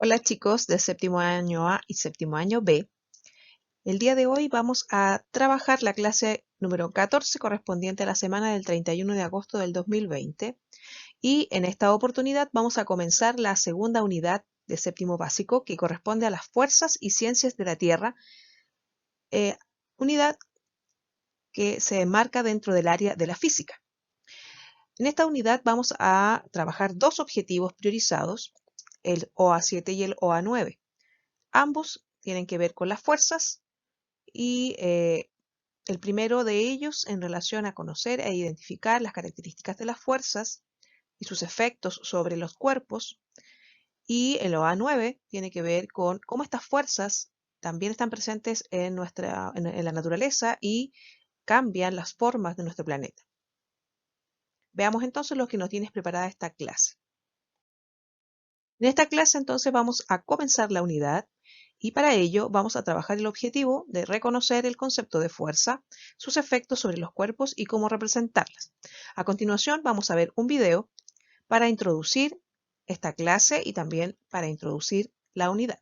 Hola chicos de séptimo año A y séptimo año B. El día de hoy vamos a trabajar la clase número 14 correspondiente a la semana del 31 de agosto del 2020 y en esta oportunidad vamos a comenzar la segunda unidad de séptimo básico que corresponde a las fuerzas y ciencias de la Tierra, eh, unidad que se enmarca dentro del área de la física. En esta unidad vamos a trabajar dos objetivos priorizados, el OA7 y el OA9. Ambos tienen que ver con las fuerzas y el primero de ellos en relación a conocer e identificar las características de las fuerzas y sus efectos sobre los cuerpos. Y el OA9 tiene que ver con cómo estas fuerzas también están presentes en la naturaleza y cambian las formas de nuestro planeta. Veamos entonces lo que nos tienes preparada esta clase. En esta clase entonces vamos a comenzar la unidad y para ello vamos a trabajar el objetivo de reconocer el concepto de fuerza, sus efectos sobre los cuerpos y cómo representarlas. A continuación vamos a ver un video para introducir esta clase y también para introducir la unidad.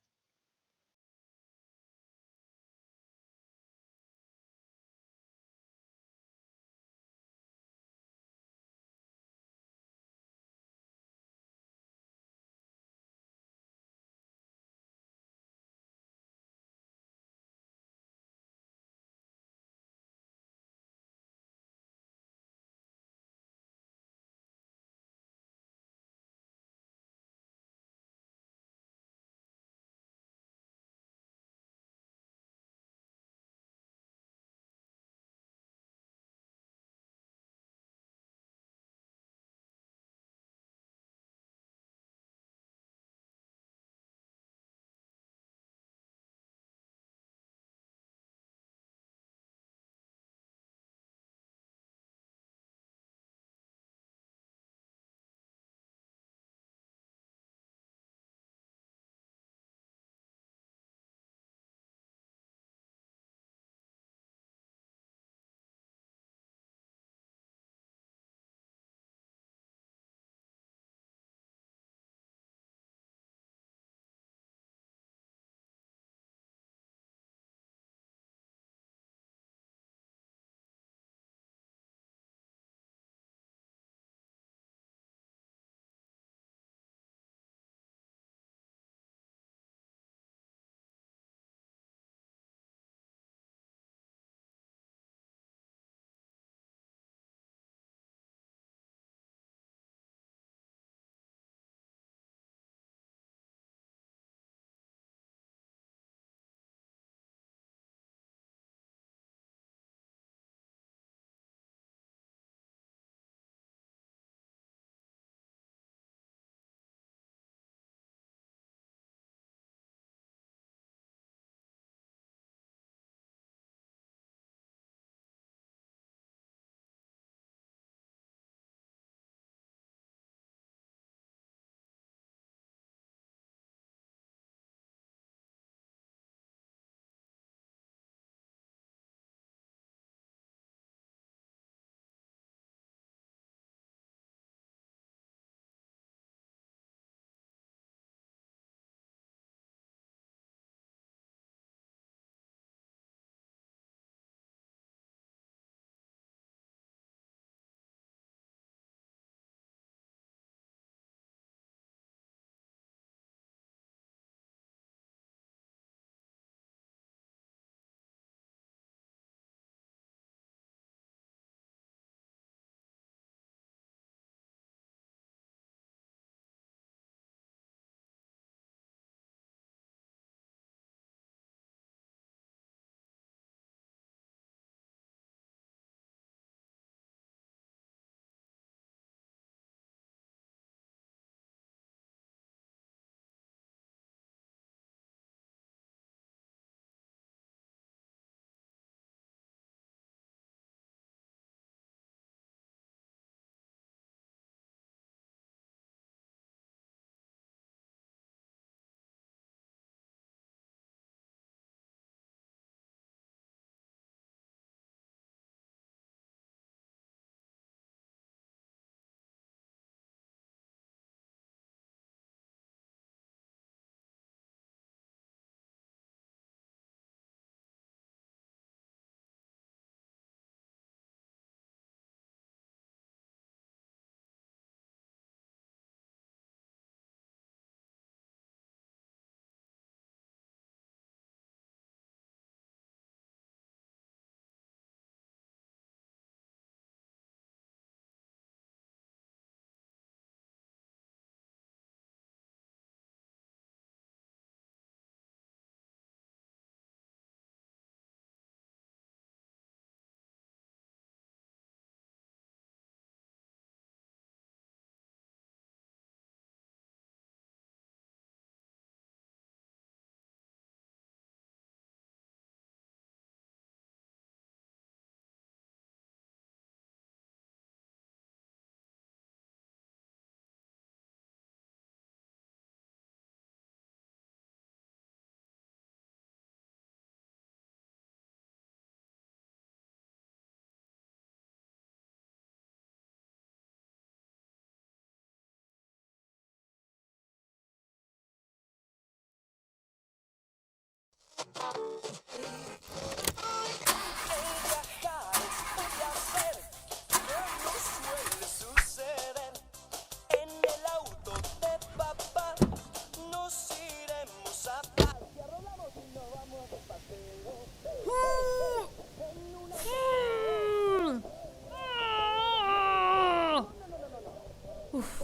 Uf,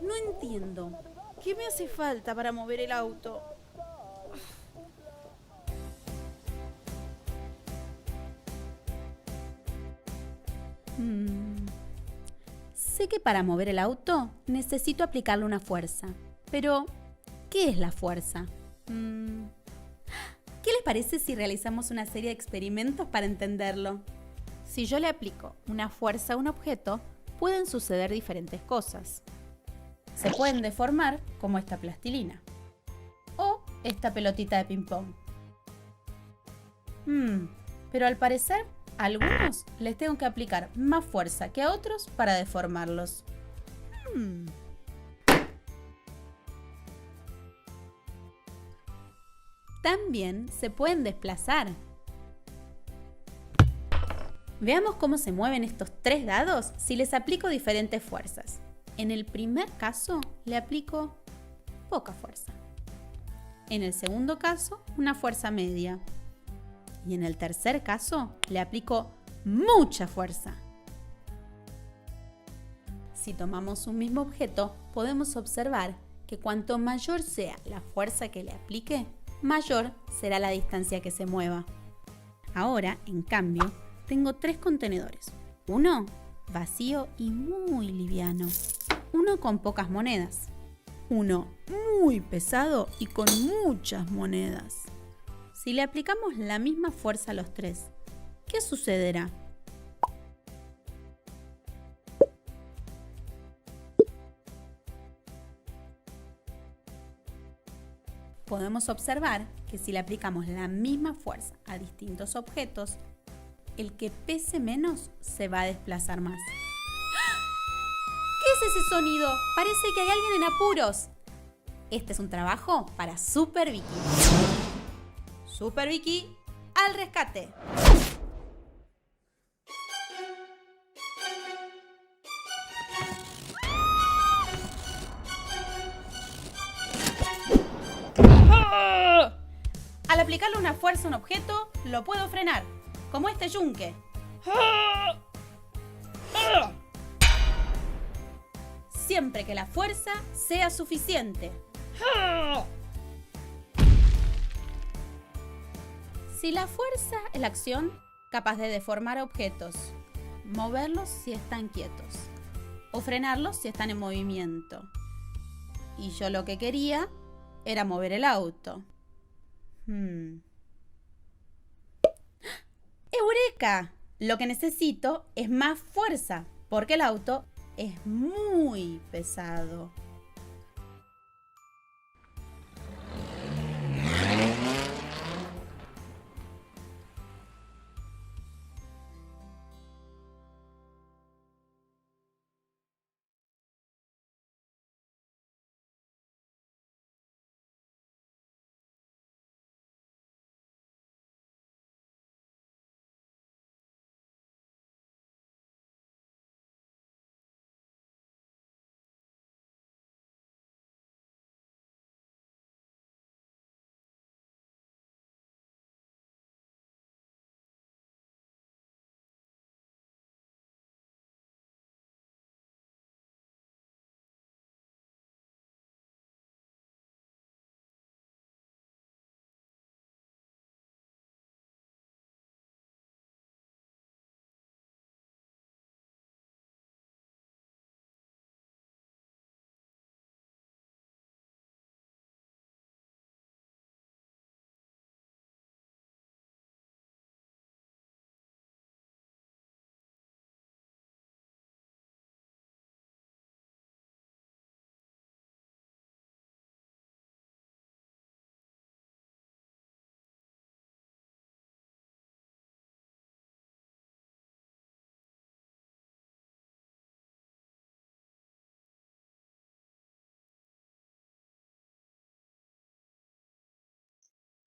no entiendo. ¿Qué me hace falta para mover el auto? Mm, Sé que para mover el auto necesito aplicarle una fuerza. Pero, ¿qué es la fuerza? ¿Qué les parece si realizamos una serie de experimentos para entenderlo? Si yo le aplico una fuerza a un objeto, pueden suceder diferentes cosas. Se pueden deformar, como esta plastilina, o esta pelotita de ping-pong. Pero al parecer, a algunos les tengo que aplicar más fuerza que a otros para deformarlos. También se pueden desplazar. Veamos cómo se mueven estos 3 dados si les aplico diferentes fuerzas. En el primer caso, le aplico poca fuerza. En el segundo caso, una fuerza media. Y en el tercer caso, le aplico mucha fuerza. Si tomamos un mismo objeto, podemos observar que cuanto mayor sea la fuerza que le aplique, mayor será la distancia que se mueva. Ahora, en cambio, tengo 3 contenedores. Uno vacío y muy liviano. Uno con pocas monedas. Uno muy pesado y con muchas monedas. Si le aplicamos la misma fuerza a los 3, ¿qué sucederá? Podemos observar que si le aplicamos la misma fuerza a distintos objetos, el que pese menos se va a desplazar más. ¿Qué es ese sonido? Parece que hay alguien en apuros. Este es un trabajo para Super Vicky. Super Vicky, al rescate. Al aplicarle una fuerza a un objeto, lo puedo frenar, como este yunque. Siempre que la fuerza sea suficiente. Si la fuerza es la acción capaz de deformar objetos, moverlos si están quietos o frenarlos si están en movimiento. Y yo lo que quería era mover el auto. ¡Eureka! Lo que necesito es más fuerza, porque el auto es muy pesado.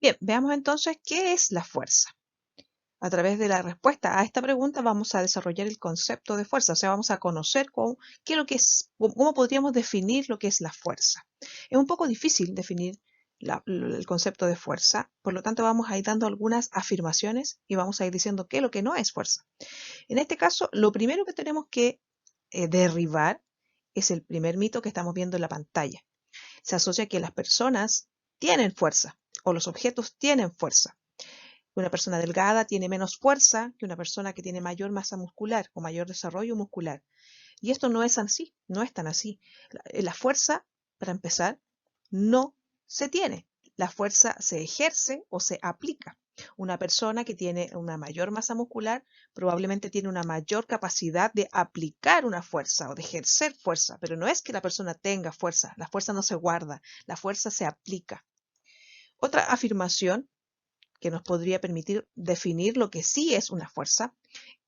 Bien, veamos entonces qué es la fuerza. A través de la respuesta a esta pregunta vamos a desarrollar el concepto de fuerza, o sea, vamos a conocer qué es lo que es, cómo podríamos definir lo que es la fuerza. Es un poco difícil definir el concepto de fuerza, por lo tanto vamos a ir dando algunas afirmaciones y vamos a ir diciendo qué es lo que no es fuerza. En este caso, lo primero que tenemos que derribar es el primer mito que estamos viendo en la pantalla. Se asocia que las personas tienen fuerza o los objetos tienen fuerza. Una persona delgada tiene menos fuerza que una persona que tiene mayor masa muscular o mayor desarrollo muscular. Y esto no es así, no es tan así. La fuerza, para empezar, no se tiene. La fuerza se ejerce o se aplica. Una persona que tiene una mayor masa muscular probablemente tiene una mayor capacidad de aplicar una fuerza o de ejercer fuerza, pero no es que la persona tenga fuerza. La fuerza no se guarda, la fuerza se aplica. Otra afirmación que nos podría permitir definir lo que sí es una fuerza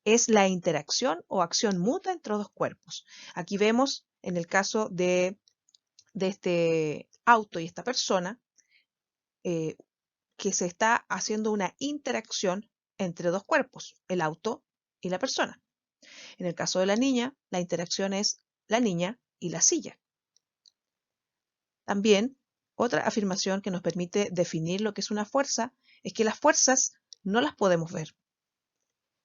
es la interacción o acción mutua entre dos cuerpos. Aquí vemos en el caso de este auto y esta persona eh, que se está haciendo una interacción entre dos cuerpos, el auto y la persona. En el caso de la niña, la interacción es la niña y la silla. También, otra afirmación que nos permite definir lo que es una fuerza es que las fuerzas no las podemos ver.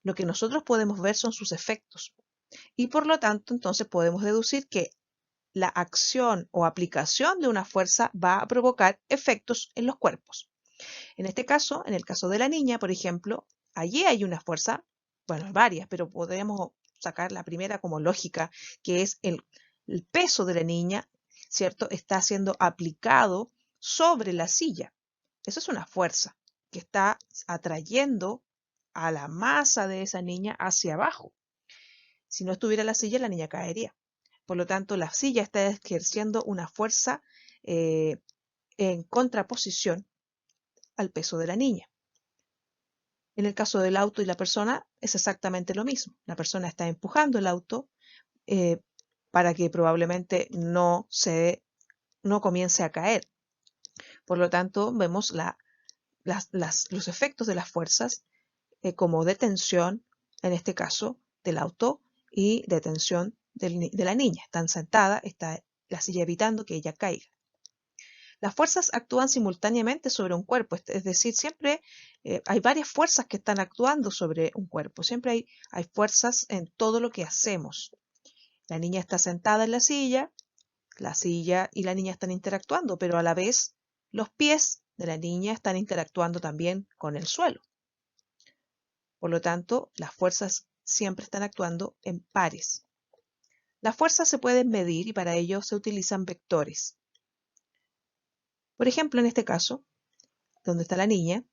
Lo que nosotros podemos ver son sus efectos. Y por lo tanto, entonces podemos deducir que la acción o aplicación de una fuerza va a provocar efectos en los cuerpos. En este caso, en el caso de la niña, por ejemplo, allí hay una fuerza, bueno, varias, pero podemos sacar la primera como lógica, que es el peso de la niña, ¿cierto? Está siendo aplicado sobre la silla. Eso es una fuerza que está atrayendo a la masa de esa niña hacia abajo. Si no estuviera la silla, la niña caería. Por lo tanto, la silla está ejerciendo una fuerza eh, en contraposición al peso de la niña. En el caso del auto y la persona es exactamente lo mismo. La persona está empujando el auto eh, para que probablemente no comience a caer. Por lo tanto, vemos los efectos de las fuerzas como detención, en este caso, del auto y detención de la niña. Están sentada, está la silla evitando que ella caiga. Las fuerzas actúan simultáneamente sobre un cuerpo, es decir, siempre hay varias fuerzas que están actuando sobre un cuerpo, siempre hay fuerzas en todo lo que hacemos. La niña está sentada en la silla y la niña están interactuando, pero a la vez los pies de la niña están interactuando también con el suelo. Por lo tanto, las fuerzas siempre están actuando en pares. Las fuerzas se pueden medir y para ello se utilizan vectores. Por ejemplo, en este caso, donde está la niña,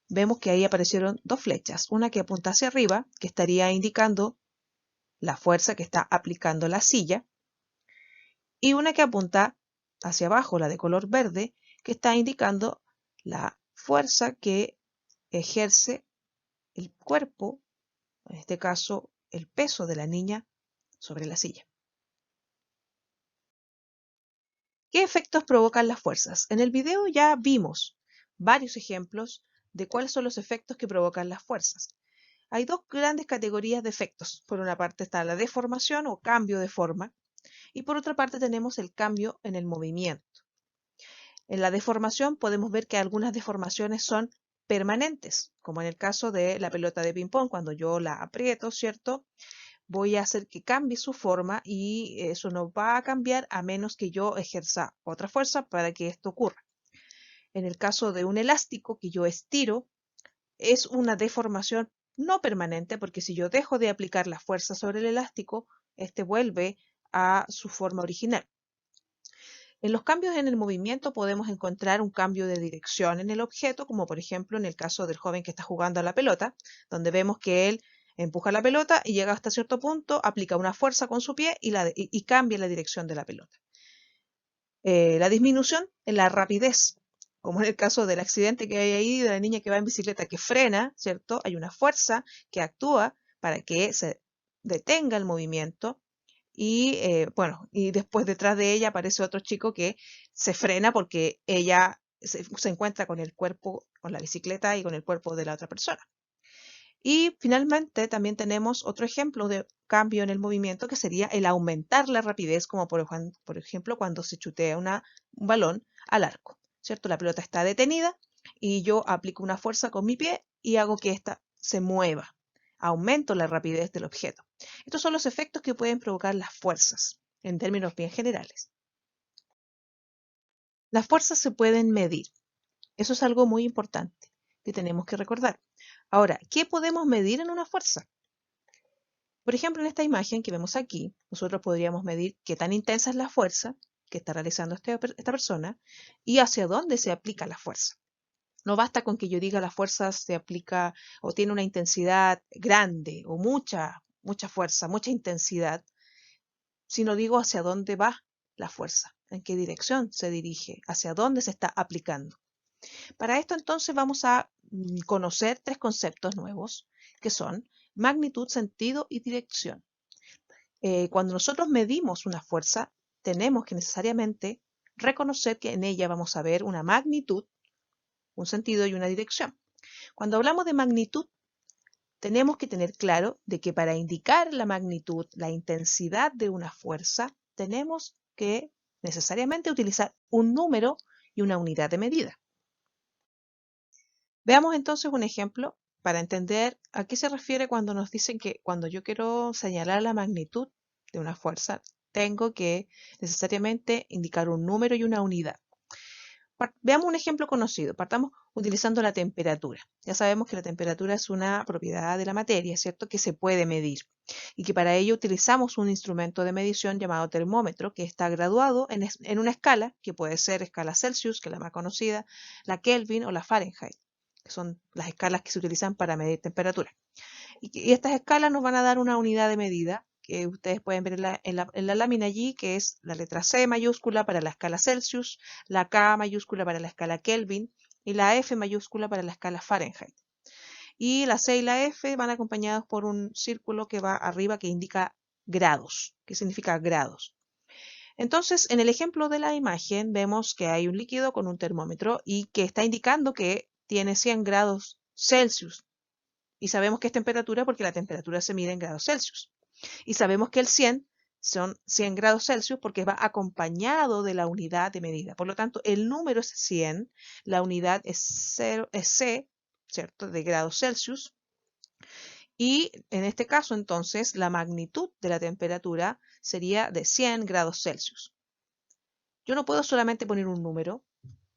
vemos que ahí aparecieron dos flechas, una que apunta hacia arriba, que estaría indicando la fuerza que está aplicando la silla, y una que apunta hacia abajo, la de color verde, que está indicando la fuerza que ejerce el cuerpo, en este caso el peso de la niña, sobre la silla. ¿Qué efectos provocan las fuerzas? En el video ya vimos varios ejemplos de cuáles son los efectos que provocan las fuerzas. Hay dos grandes categorías de efectos. Por una parte está la deformación o cambio de forma y por otra parte tenemos el cambio en el movimiento. En la deformación podemos ver que algunas deformaciones son permanentes, como en el caso de la pelota de ping-pong. Cuando yo la aprieto, ¿cierto? Voy a hacer que cambie su forma y eso no va a cambiar a menos que yo ejerza otra fuerza para que esto ocurra. En el caso de un elástico que yo estiro, es una deformación no permanente porque si yo dejo de aplicar la fuerza sobre el elástico, este vuelve a su forma original. En los cambios en el movimiento podemos encontrar un cambio de dirección en el objeto, como por ejemplo en el caso del joven que está jugando a la pelota, donde vemos que él empuja la pelota y llega hasta cierto punto, aplica una fuerza con su pie y cambia la dirección de la pelota. La disminución en la rapidez, como en el caso del accidente que hay ahí de la niña que va en bicicleta que frena, ¿cierto? Hay una fuerza que actúa para que se detenga el movimiento y bueno, y después detrás de ella aparece otro chico que se frena porque ella se encuentra con el cuerpo, con la bicicleta y con el cuerpo de la otra persona. Y finalmente también tenemos otro ejemplo de cambio en el movimiento que sería el aumentar la rapidez, como por ejemplo cuando se chutea un balón al arco, ¿cierto? La pelota está detenida y yo aplico una fuerza con mi pie y hago que ésta se mueva. Aumento la rapidez del objeto. Estos son los efectos que pueden provocar las fuerzas, en términos bien generales. Las fuerzas se pueden medir. Eso es algo muy importante que tenemos que recordar. Ahora, ¿qué podemos medir en una fuerza? Por ejemplo, en esta imagen que vemos aquí, nosotros podríamos medir qué tan intensa es la fuerza que está realizando esta persona y hacia dónde se aplica la fuerza. No basta con que yo diga la fuerza se aplica o tiene una intensidad grande o mucha fuerza, mucha intensidad, sino digo hacia dónde va la fuerza, en qué dirección se dirige, hacia dónde se está aplicando. Para esto entonces vamos a conocer tres conceptos nuevos que son magnitud, sentido y dirección. Cuando nosotros medimos una fuerza, tenemos que necesariamente reconocer que en ella vamos a ver una magnitud, un sentido y una dirección. Cuando hablamos de magnitud, tenemos que tener claro de que para indicar la magnitud, la intensidad de una fuerza, tenemos que necesariamente utilizar un número y una unidad de medida. Veamos entonces un ejemplo para entender a qué se refiere cuando nos dicen que cuando yo quiero señalar la magnitud de una fuerza, tengo que necesariamente indicar un número y una unidad. Veamos un ejemplo conocido. Partamos utilizando la temperatura. Ya sabemos que la temperatura es una propiedad de la materia, ¿cierto? Que se puede medir y que para ello utilizamos un instrumento de medición llamado termómetro que está graduado en una escala que puede ser escala Celsius, que es la más conocida, la Kelvin o la Fahrenheit, que son las escalas que se utilizan para medir temperatura. Y estas escalas nos van a dar una unidad de medida que ustedes pueden ver en la lámina allí, que es la letra C mayúscula para la escala Celsius, la K mayúscula para la escala Kelvin y la F mayúscula para la escala Fahrenheit. Y la C y la F van acompañados por un círculo que va arriba que indica grados. ¿Qué significa grados? Entonces, en el ejemplo de la imagen vemos que hay un líquido con un termómetro y que está indicando que tiene 100 grados Celsius. Y sabemos que es temperatura porque la temperatura se mide en grados Celsius. Y sabemos que el 100 son 100 grados Celsius porque va acompañado de la unidad de medida. Por lo tanto, el número es 100, la unidad es C, ¿cierto?, de grados Celsius. Y en este caso, entonces, la magnitud de la temperatura sería de 100 grados Celsius. Yo no puedo solamente poner un número,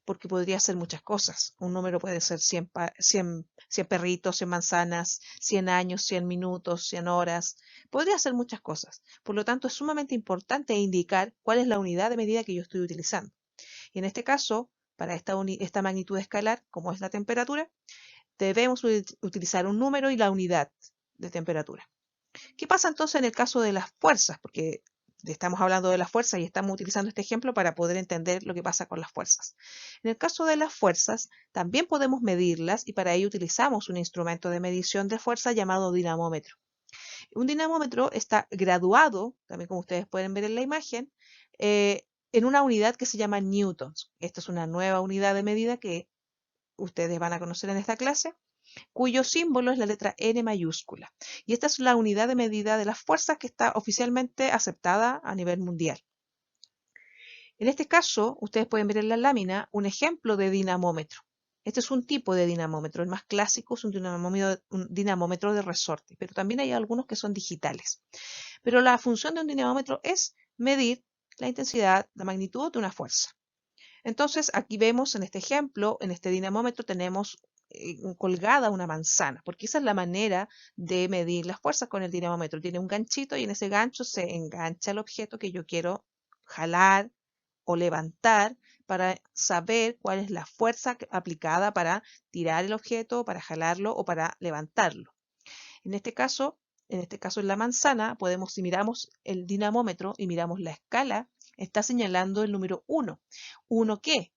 porque podría ser muchas cosas. Un número puede ser 100 perritos, 100 manzanas, 100 años, 100 minutos, 100 horas. Podría ser muchas cosas. Por lo tanto, es sumamente importante indicar cuál es la unidad de medida que yo estoy utilizando. Y en este caso, para esta magnitud escalar, como es la temperatura, debemos utilizar un número y la unidad de temperatura. ¿Qué pasa entonces en el caso de las fuerzas? Porque estamos hablando de las fuerzas y estamos utilizando este ejemplo para poder entender lo que pasa con las fuerzas. En el caso de las fuerzas, también podemos medirlas y para ello utilizamos un instrumento de medición de fuerza llamado dinamómetro. Un dinamómetro está graduado, también como ustedes pueden ver en la imagen, en una unidad que se llama newtons. Esta es una nueva unidad de medida que ustedes van a conocer en esta clase, cuyo símbolo es la letra N mayúscula. Y esta es la unidad de medida de las fuerzas que está oficialmente aceptada a nivel mundial. En este caso, ustedes pueden ver en la lámina un ejemplo de dinamómetro. Este es un tipo de dinamómetro, el más clásico es un dinamómetro de resorte, pero también hay algunos que son digitales. Pero la función de un dinamómetro es medir la intensidad, la magnitud de una fuerza. Entonces, aquí vemos en este ejemplo, en este dinamómetro tenemos colgada una manzana, porque esa es la manera de medir las fuerzas con el dinamómetro. Tiene un ganchito y en ese gancho se engancha el objeto que yo quiero jalar o levantar para saber cuál es la fuerza aplicada para tirar el objeto, para jalarlo o para levantarlo. En este caso en la manzana, si miramos el dinamómetro y miramos la escala, está señalando el número 1. ¿1 qué?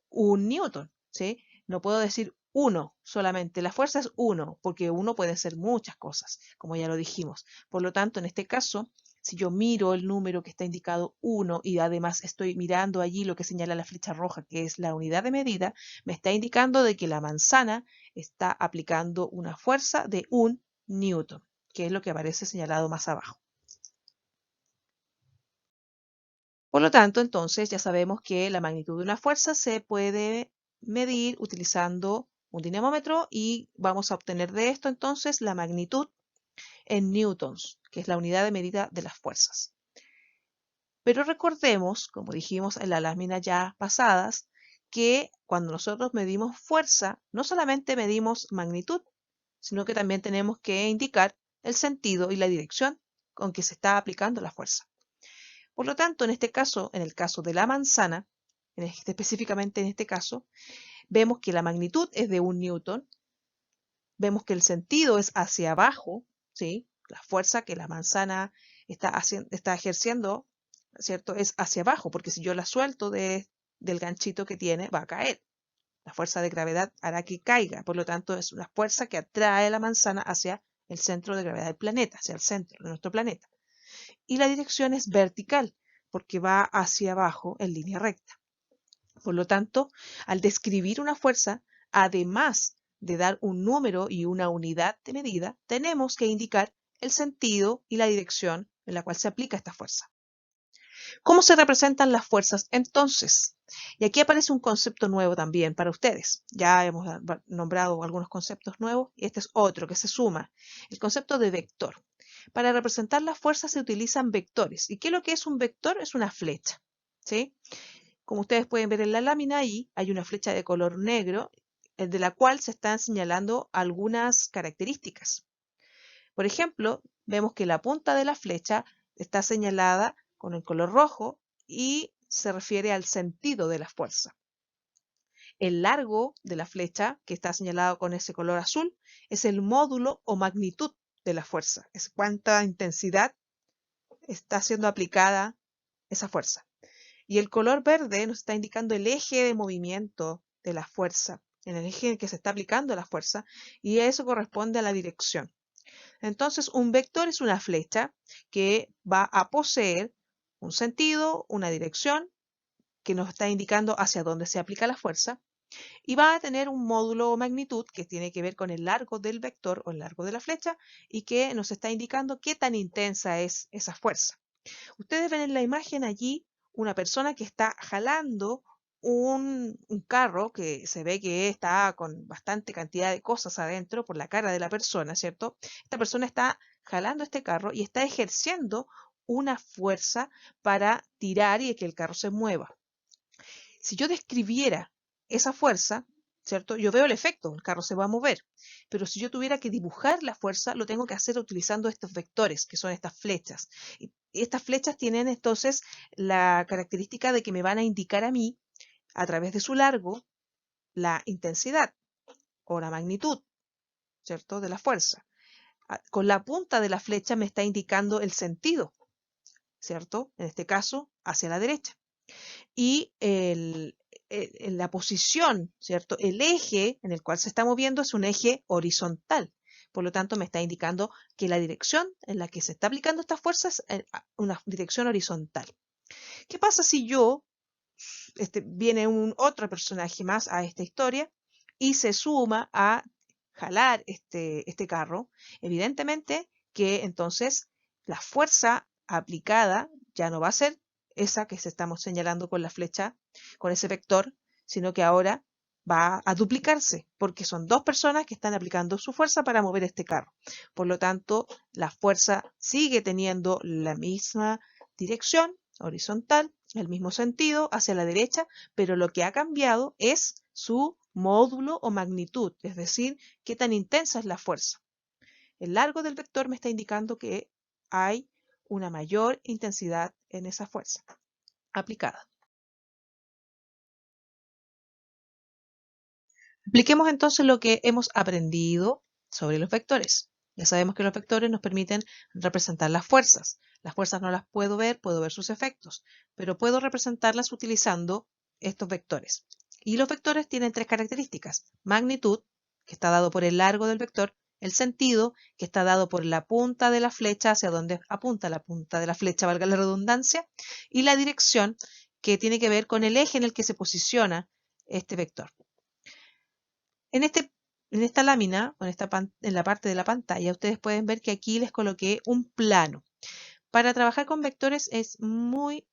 1 newton, ¿sí? No puedo decir 1 solamente. La fuerza es 1, porque 1 puede ser muchas cosas, como ya lo dijimos. Por lo tanto, en este caso, Si yo miro el número que está indicado 1 y además estoy mirando allí lo que señala la flecha roja, que es la unidad de medida, me está indicando de que la manzana está aplicando una fuerza de 1 newton, que es lo que aparece señalado más abajo. Por lo tanto, entonces ya sabemos que la magnitud de una fuerza se puede medir utilizando un dinamómetro y vamos a obtener de esto entonces la magnitud en newtons, que es la unidad de medida de las fuerzas. Pero recordemos, como dijimos en las láminas ya pasadas, que cuando nosotros medimos fuerza, no solamente medimos magnitud, sino que también tenemos que indicar el sentido y la dirección con que se está aplicando la fuerza. Por lo tanto, en este caso, en el caso de la manzana, específicamente en este caso, vemos que la magnitud es de 1 newton, vemos que el sentido es hacia abajo, ¿sí? La fuerza que la manzana está ejerciendo, ¿cierto? Es hacia abajo, porque si yo la suelto del ganchito que tiene, va a caer. La fuerza de gravedad hará que caiga, por lo tanto es una fuerza que atrae a la manzana hacia el centro de gravedad del planeta, hacia el centro de nuestro planeta. Y la dirección es vertical, porque va hacia abajo en línea recta. Por lo tanto, al describir una fuerza, además de dar un número y una unidad de medida, tenemos que indicar el sentido y la dirección en la cual se aplica esta fuerza. ¿Cómo se representan las fuerzas entonces? Y aquí aparece un concepto nuevo también para ustedes. Ya hemos nombrado algunos conceptos nuevos y este es otro que se suma, el concepto de vector. Para representar las fuerzas se utilizan vectores. ¿Y qué es lo que es un vector? Es una flecha, ¿sí? Como ustedes pueden ver en la lámina, ahí hay una flecha de color negro, de la cual se están señalando algunas características. Por ejemplo, vemos que la punta de la flecha está señalada con el color rojo y se refiere al sentido de la fuerza. El largo de la flecha, que está señalado con ese color azul, es el módulo o magnitud de la fuerza. Es cuánta intensidad está siendo aplicada esa fuerza. Y el color verde nos está indicando el eje de movimiento de la fuerza, en el eje en que se está aplicando la fuerza, y eso corresponde a la dirección. Entonces, un vector es una flecha que va a poseer un sentido, una dirección, que nos está indicando hacia dónde se aplica la fuerza, y va a tener un módulo o magnitud que tiene que ver con el largo del vector o el largo de la flecha, y que nos está indicando qué tan intensa es esa fuerza. Ustedes ven en la imagen allí una persona que está jalando un carro que se ve que está con bastante cantidad de cosas adentro por la cara de la persona, ¿cierto? Esta persona está jalando este carro y está ejerciendo una fuerza para tirar y que el carro se mueva. Si yo describiera esa fuerza, ¿cierto? Yo veo el efecto, el carro se va a mover, pero si yo tuviera que dibujar la fuerza, lo tengo que hacer utilizando estos vectores, que son estas flechas. Y estas flechas tienen entonces la característica de que me van a indicar a mí, a través de su largo, la intensidad o la magnitud, ¿cierto? De la fuerza. Con la punta de la flecha me está indicando el sentido, ¿cierto? En este caso, hacia la derecha. Y la posición, ¿cierto? El eje en el cual se está moviendo es un eje horizontal. Por lo tanto, me está indicando que la dirección en la que se está aplicando esta fuerza es una dirección horizontal. ¿Qué pasa si viene otro personaje más a esta historia y se suma a jalar este carro? Evidentemente que entonces la fuerza aplicada ya no va a ser esa que estamos señalando con la flecha, con ese vector, sino que ahora va a duplicarse, porque son dos personas que están aplicando su fuerza para mover este carro. Por lo tanto, la fuerza sigue teniendo la misma dirección horizontal, el mismo sentido hacia la derecha, pero lo que ha cambiado es su módulo o magnitud, es decir, qué tan intensa es la fuerza. El largo del vector me está indicando que hay una mayor intensidad en esa fuerza aplicada. Apliquemos entonces lo que hemos aprendido sobre los vectores. Ya sabemos que los vectores nos permiten representar las fuerzas. Las fuerzas no las puedo ver sus efectos, pero puedo representarlas utilizando estos vectores. Y los vectores tienen tres características. Magnitud, que está dado por el largo del vector, el sentido que está dado por la punta de la flecha, hacia donde apunta la punta de la flecha, valga la redundancia, y la dirección que tiene que ver con el eje en el que se posiciona este vector. En esta lámina, en la parte de la pantalla, ustedes pueden ver que aquí les coloqué un plano. Para trabajar con vectores es muy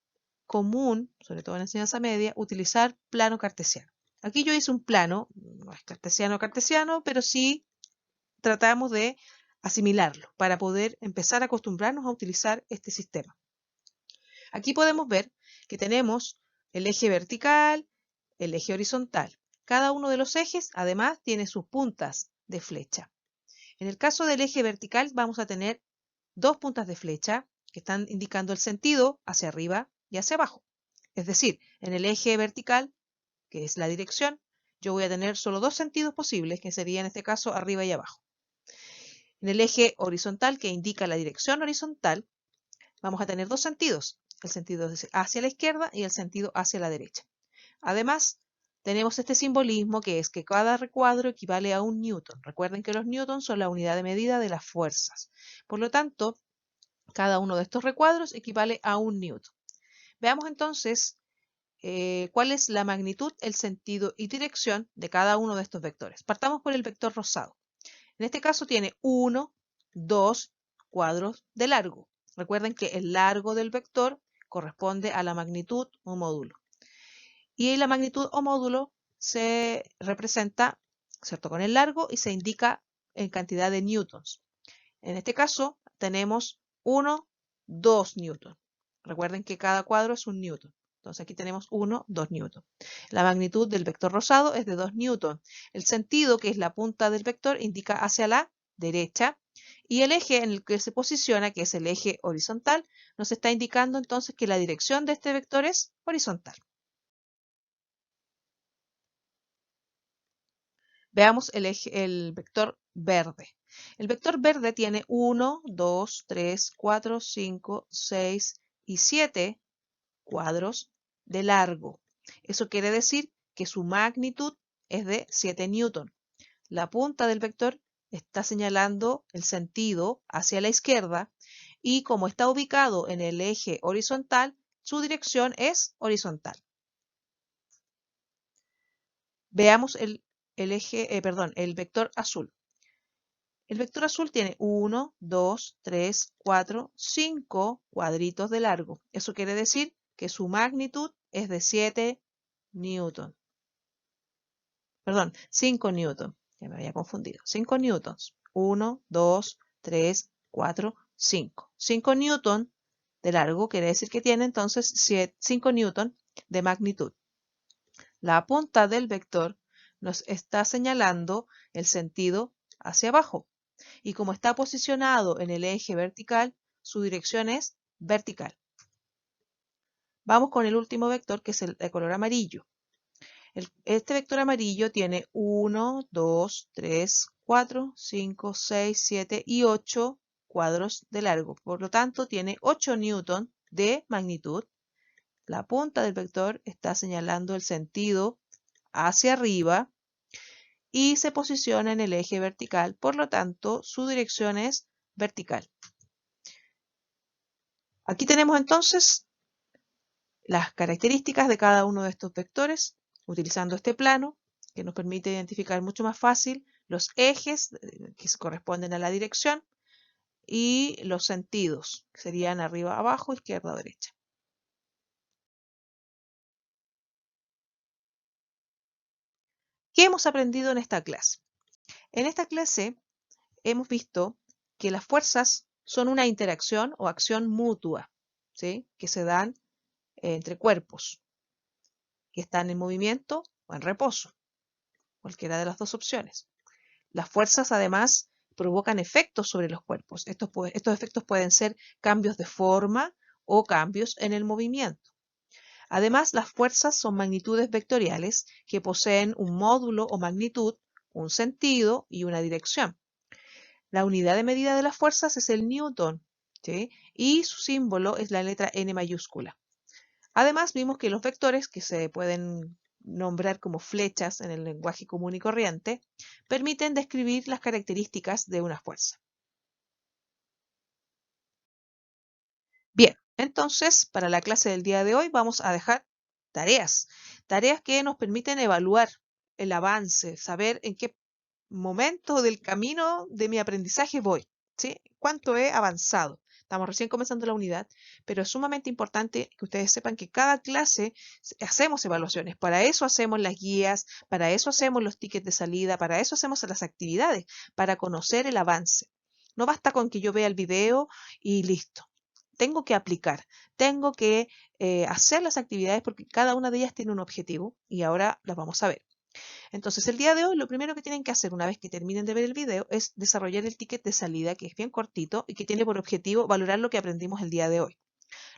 común, sobre todo en enseñanza media, utilizar plano cartesiano. Aquí yo hice un plano, no es cartesiano, pero sí tratamos de asimilarlo para poder empezar a acostumbrarnos a utilizar este sistema. Aquí podemos ver que tenemos el eje vertical, el eje horizontal. Cada uno de los ejes, además, tiene sus puntas de flecha. En el caso del eje vertical vamos a tener dos puntas de flecha que están indicando el sentido hacia arriba y hacia abajo. Es decir, en el eje vertical, que es la dirección, yo voy a tener solo dos sentidos posibles, que serían en este caso arriba y abajo. En el eje horizontal, que indica la dirección horizontal, vamos a tener dos sentidos, el sentido hacia la izquierda y el sentido hacia la derecha. Además, tenemos este simbolismo que es que cada recuadro equivale a un newton. Recuerden que los newtons son la unidad de medida de las fuerzas. Por lo tanto, cada uno de estos recuadros equivale a un newton. Veamos entonces cuál es la magnitud, el sentido y dirección de cada uno de estos vectores. Partamos por el vector rosado. En este caso tiene 1, 2 cuadros de largo. Recuerden que el largo del vector corresponde a la magnitud o módulo. Y la magnitud o módulo se representa, ¿cierto?, con el largo y se indica en cantidad de newtons. En este caso tenemos 1, 2 newtons. Recuerden que cada cuadro es un newton. Entonces aquí tenemos 1, 2 newtons. La magnitud del vector rosado es de 2 newtons. El sentido, que es la punta del vector, indica hacia la derecha. Y el eje en el que se posiciona, que es el eje horizontal, nos está indicando entonces que la dirección de este vector es horizontal. Veamos el vector verde. El vector verde tiene 1, 2, 3, 4, 5, 6 y 7 cuadros de largo. Eso quiere decir que su magnitud es de 7 newton. La punta del vector está señalando el sentido hacia la izquierda y como está ubicado en el eje horizontal, su dirección es horizontal. Veamos el vector azul. El vector azul tiene 1, 2, 3, 4, 5 cuadritos de largo. Eso quiere decir que su magnitud es de 7 newton. Perdón, 5 newton. Ya me había confundido. 5 newtons. 1, 2, 3, 4, 5. 5 newton de largo quiere decir que tiene entonces 5 newton de magnitud. La punta del vector nos está señalando el sentido hacia abajo. Y como está posicionado en el eje vertical, su dirección es vertical. Vamos con el último vector, que es el de color amarillo. Este vector amarillo tiene 1, 2, 3, 4, 5, 6, 7 y 8 cuadros de largo. Por lo tanto, tiene 8 newton de magnitud. La punta del vector está señalando el sentido hacia arriba y se posiciona en el eje vertical. Por lo tanto, su dirección es vertical. Aquí tenemos entonces las características de cada uno de estos vectores, utilizando este plano, que nos permite identificar mucho más fácil los ejes que corresponden a la dirección y los sentidos, que serían arriba, abajo, izquierda, derecha. ¿Qué hemos aprendido en esta clase? En esta clase hemos visto que las fuerzas son una interacción o acción mutua, ¿sí?, que se dan entre cuerpos que están en movimiento o en reposo, cualquiera de las dos opciones. Las fuerzas además provocan efectos sobre los cuerpos. Estos efectos pueden ser cambios de forma o cambios en el movimiento. Además, las fuerzas son magnitudes vectoriales que poseen un módulo o magnitud, un sentido y una dirección. La unidad de medida de las fuerzas es el newton, ¿sí?, y su símbolo es la letra N mayúscula. Además, vimos que los vectores, que se pueden nombrar como flechas en el lenguaje común y corriente, permiten describir las características de una fuerza. Bien, entonces para la clase del día de hoy vamos a dejar tareas que nos permiten evaluar el avance, saber en qué momento del camino de mi aprendizaje voy, ¿sí? ¿Cuánto he avanzado? Estamos recién comenzando la unidad, pero es sumamente importante que ustedes sepan que cada clase hacemos evaluaciones. Para eso hacemos las guías, para eso hacemos los tickets de salida, para eso hacemos las actividades, para conocer el avance. No basta con que yo vea el video y listo. Tengo que aplicar, tengo que hacer las actividades porque cada una de ellas tiene un objetivo y ahora las vamos a ver. Entonces, el día de hoy, lo primero que tienen que hacer una vez que terminen de ver el video es desarrollar el ticket de salida, que es bien cortito y que tiene por objetivo valorar lo que aprendimos el día de hoy.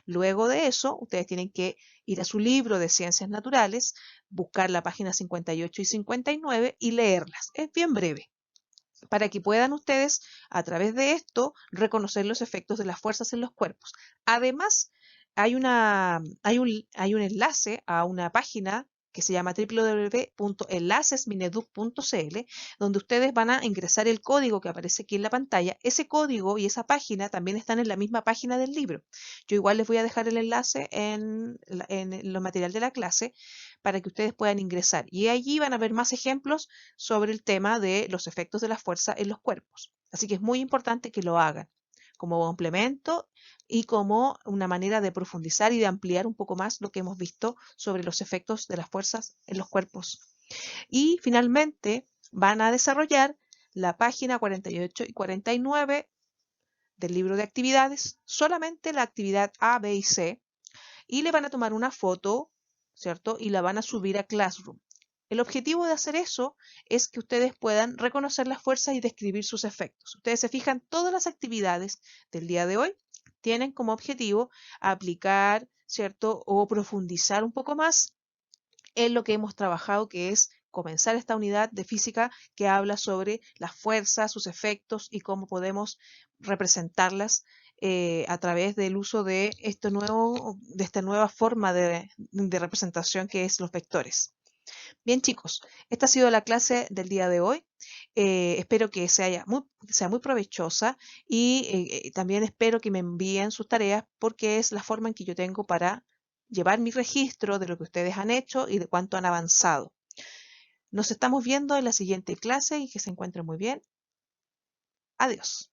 Luego de eso, ustedes tienen que ir a su libro de ciencias naturales, buscar la página 58 y 59 y leerlas. Es bien breve, para que puedan ustedes, a través de esto, reconocer los efectos de las fuerzas en los cuerpos. Además, hay un enlace a una página que se llama www.enlacesmineduc.cl, donde ustedes van a ingresar el código que aparece aquí en la pantalla. Ese código y esa página también están en la misma página del libro. Yo igual les voy a dejar el enlace en los materiales de la clase para que ustedes puedan ingresar. Y allí van a ver más ejemplos sobre el tema de los efectos de la fuerza en los cuerpos. Así que es muy importante que lo hagan como complemento y como una manera de profundizar y de ampliar un poco más lo que hemos visto sobre los efectos de las fuerzas en los cuerpos. Y finalmente van a desarrollar la página 48 y 49 del libro de actividades, solamente la actividad A, B y C, y le van a tomar una foto, ¿cierto? Y la van a subir a Classroom. El objetivo de hacer eso es que ustedes puedan reconocer las fuerzas y describir sus efectos. Ustedes se fijan, todas las actividades del día de hoy tienen como objetivo aplicar, ¿cierto? O profundizar un poco más en lo que hemos trabajado, que es comenzar esta unidad de física que habla sobre las fuerzas, sus efectos y cómo podemos representarlas a través del uso de esta nueva forma de representación que es los vectores. Bien, chicos, esta ha sido la clase del día de hoy. Espero que sea muy provechosa y también espero que me envíen sus tareas porque es la forma en que yo tengo para llevar mi registro de lo que ustedes han hecho y de cuánto han avanzado. Nos estamos viendo en la siguiente clase y que se encuentren muy bien. Adiós.